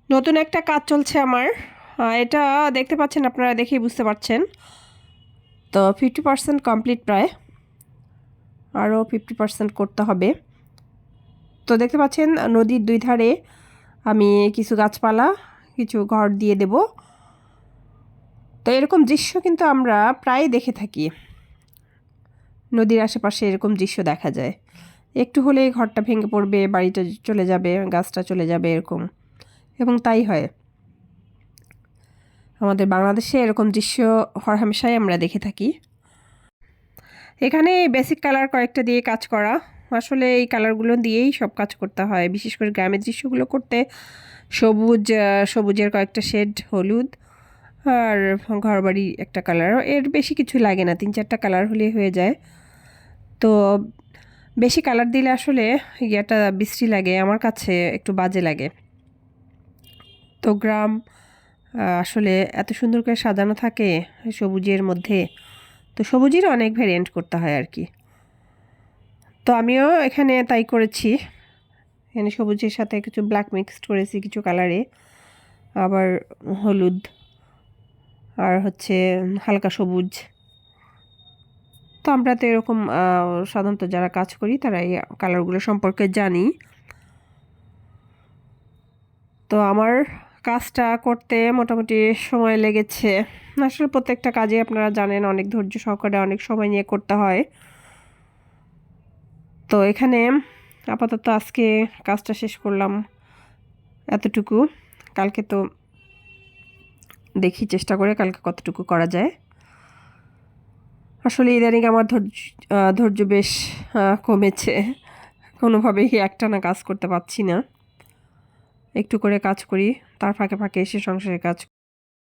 নতুন একটা কাজ চলছে আমার। এটা দেখতে পাচ্ছেন, আপনারা দেখেই বুঝতে পারছেন। তো 50% কমপ্লিট প্রায়, আরও 50% করতে হবে। তো দেখতে পাচ্ছেন নদীর দুই ধারে আমি কিছু গাছপালা, কিছু ঘর দিয়ে দেব। তো এরকম দৃশ্য কিন্তু আমরা প্রায় দেখে থাকি, নদীর আশেপাশে এরকম দৃশ্য দেখা যায়। একটু হলেই ঘরটা ভেঙে পড়বে, বাড়িটা চলে যাবে, গাছটা চলে যাবে, এরকম। এবং তাই হয় আমাদের বাংলাদেশে, এরকম দৃশ্য হরহামেশাই আমরা দেখে থাকি। এখানে বেসিক কালার কয়েকটা দিয়ে কাজ করা, আসলে এই কালারগুলো দিয়েই সব কাজ করতে হয়। বিশেষ করে গ্রামের দৃশ্যগুলো করতে সবুজের কয়েকটা শেড, হলুদ আর ঘরবাড়ি একটা কালার, এর বেশি কিছু লাগে না, 3-4টা কালার হলেই হয়ে যায়। তো বেশি কালার দিলে আসলে ইয়াটা বিশ্রী লাগে, আমার কাছে একটু বাজে লাগে। তো গ্রাম আসলে এত সুন্দর করে সাজানো থাকে সবুজের মধ্যে, তো সবুজের অনেক ভ্যারিয়েন্ট করতে হয় আর কি। তো আমিও এখানে তাই করেছি, এখানে সবুজের সাথে কিছু ব্ল্যাক মিক্সড করেছি কিছু কালারে, আবার হলুদ আর হচ্ছে হালকা সবুজ। তো আমরা তো এরকম সাধারণত যারা কাজ করি তারা এই কালারগুলো সম্পর্কে জানি। তো আমার কাজটা করতে মোটামুটি সময় লেগেছে। আসলে প্রত্যেকটা কাজে আপনারা জানেন অনেক ধৈর্য সহকারে অনেক সময় নিয়ে করতে হয়। তো এখানে আপাতত আজকে কাজটা শেষ করলাম এতটুকু। কালকে তো দেখি চেষ্টা করে কালকে কতটুকু করা যায়। আসলে ইদানিং আমার ধৈর্য বেশ কমেছে, কোনোভাবেই একটানা কাজ করতে পারছি না। একটু করে কাজ করি, তার ফাঁকে ফাঁকে এসে সংসারের কাজ